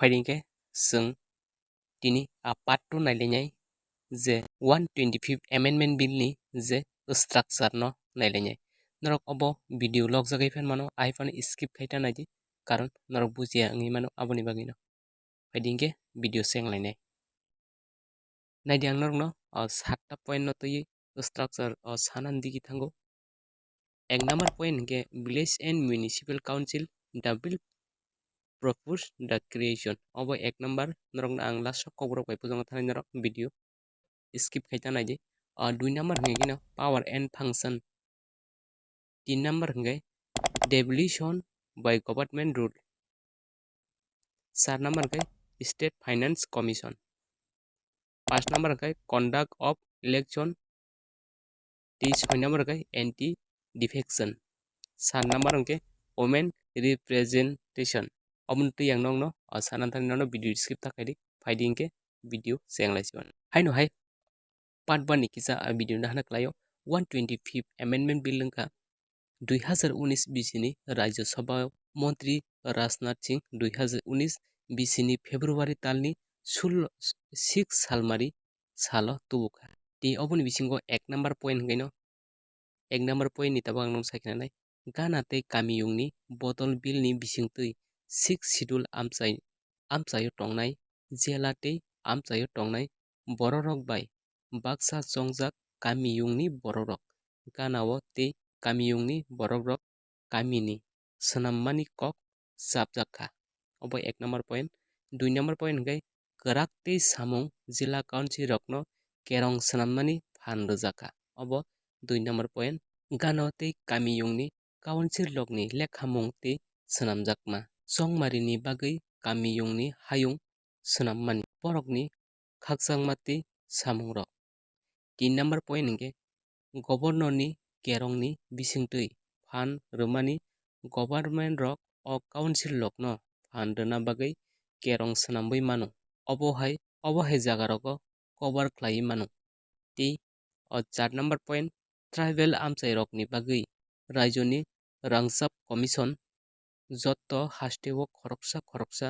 फाइदिंके जों दिनै पार्ट 2 नायलायनाय जे 125 एमेन्डमेन्ट बिलनि जे स्ट्राक्चार न नायलायनाय नरक अब भिडिअ लग जागाय फेन मानो आइफोन स्किप खायता नायदि कारण नरक बुजिया आंनि मानो आबनि बागै न फाइदिंके भिडिअ सेंलायनाय नायदि आं नरक न 7टा पॉइंट न तयै स्ट्राक्चार सानान दिगि थांगो एक number point K village and municipal council द बिल propose the creation of एक नंबर नरक आं लास्ट कबर पाइप जों थानाय नरक भिडिअ स्किप खायता नायदि 2 नंबर है ना पावर एंड फंक्शन 3 नंबर है डेवलिशन बाय गवर्नमेंट रूल 4 नंबर है स्टेट फाइनेंस कमीशन 5 नंबर है कंडक्ट ऑफ इलेक्शन 6 नंबर है एंटी डिफेक्शन 7 नंबर है वुमेन रिप्रेजेंटेशन अबन तैयां नंग न सानान थानि भिडिअ स्किप थाखायदि फाइदिंके भिडिअ सेंलायसिबान हाय नो हाय पार्ट 1 नि किसा भिडिअ ना क्लायो 125 एमेन्डमेन्ट बिल लंका 2019 बिसिनि राज्य सभा मंत्री राजनाथ सिंह 2019 बिसिनि फेब्रुवारी तालनि 6 सालमारि साल तुबुका ति अबन बिसिंगो एक नंबर पॉइंट गैनो एक नंबर पॉइंट नि तबा आंनो सायखनाय गानाते कामियुंनि बदल बिलनि बिसिंतै 6 शिड्यूल आमचायो टंनाय जेलाते आमचायो टंनाय बररक बाय बाक्सा संजाक कामियुंनि बररक गानाव ते कामियुंनि बररक कामिनि सोनाममानि कक जाबजाखा अब एक नंबर पॉइंट 2 नंबर पॉइंट गई कराकते सामुं जिला काउंसिल रकनो केरं सोनाममानि फानरजाखा अब 2 नंबर पॉइंट गानाव ते कामियुंनि काउंसिल रकनि लेखामुं ते सोनामजाकमा संगमारिनि बागै कामियुंनि हायुं सोनाममानि बरकनि खाकसांमाति सामुंरक 3 नंबर पॉइंट के गवर्नरनि केरंनि बिसिंतै फान रोमानि गवर्नमेंट रक अ काउंसिल रकनो फान रोना बागै केरं सोनामबै मानो अबहाय जागारक कवर क्लाई मानो ती 4 नंबर पॉइंट ट्राइबल आमचाय रकनि बागै राज्यनि रांसाब कमिशन जत्त हास्टेव खरकसा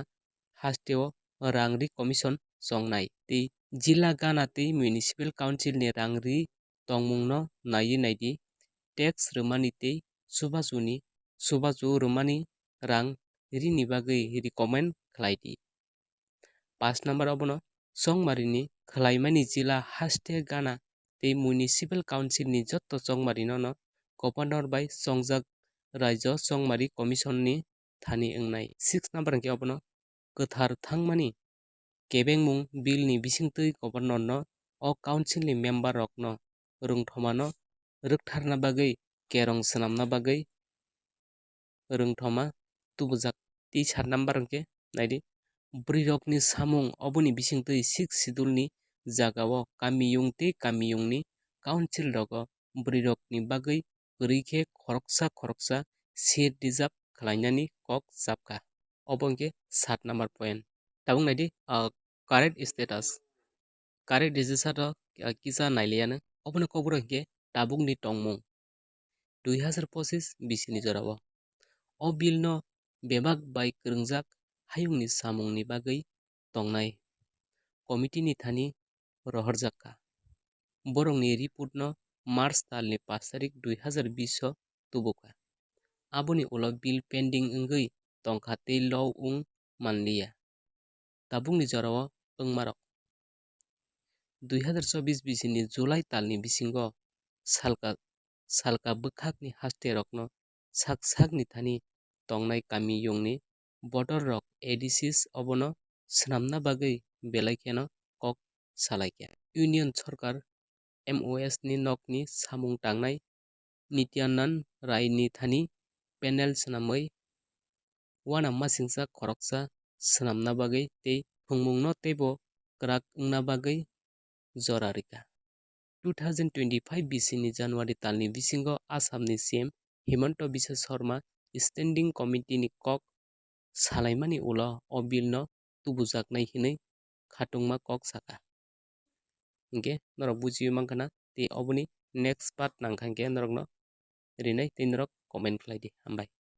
हास्टेव रांरि कमिशन संनाय ती जिला गानाते म्युनिसिपल काउंसिल ने रांरि तंमुंनो नायि नायदि टैक्स रोमानिते सुबाजु रोमानि रां रिनि बागै रिकमेंड खालायदि 5 नंबर अबनो संगमारिनि खलायमानि जिला हास्टे गाना ते म्युनिसिपल काउंसिल नि जत्त संगमारिनो न गवर्नर बाय संजाक राज्य संगमारि कमिशन नि थानि अंगनाय 6 नंबर के अबनो गोथार थांमानि केबेंमुं बिल नि बिसिंतै गवर्नर न अ काउंसिल नि मेंबर रक न रोंथमानो रोखथारना बागै केरं सोनामना बागै रोंथमा तुबुजाक ती 7 नंबर के नायदि ब्रिरकनि सामुं अबनि बिसिंतै 6 शिड्यूलनि जागाव कामियुंते कामियुंनि काउंसिल रक ब्रिरकनि बागै रैखे खरकसा सेर रिजार्व खालायनानि कक जाबका अबंके 7 नंबर पॉइंट ताबुं नायदि कारेंट स्टेटस किसा नायलियानो अबनो कबर के ताबुंनि टंमुं 2025 बिसिनि जराव अ बिल न बेबाक बाय करंजाक हायुंनि सामुंनि बागै तंनाय कमिटिनि थानि रहरजाका बरंनि रिपोर्ट न मार्च तालनि 5 तारिख 2020 तुबुका आबुनि उल बिल पेंडिंग अंगै तंखाते लव उं मानलिया ताबुंनि जराव अंगमारक 2024 बिसिनि जुलाई तालनि बिसिंगो सालका बखाकनि हास्टे रकनो साकसाकनि थानि तंनाय कामियुंनि बॉर्डर रक एडिसिस अबनो सोनामना बागै बेलायखेनो कक सालायखे यूनियन सरकार MOS नि नकनि सामुं टांनाय नित्यानंद राय नि थानि पेनेल सोनामै वाना मासिंसा खरकसा सोनामना बागै ते फुंमुंनो तेबो क्राक उंना बागै जरारिका 2025 बिसिनि जानुवारि तालनि बिसिंगो आसामनि CM Himanta Biswa Sharma standing committee नि कक सालायमानि उला अ बिल न तुबुजाकनाय हिनै खाटुंमा कक साका इंके नरक बुजियो मांखना ते अबनि नेक्स्ट पार्ट नांखांके नरक न रिनै ते नरक कमेंट खालायदि हामबाय।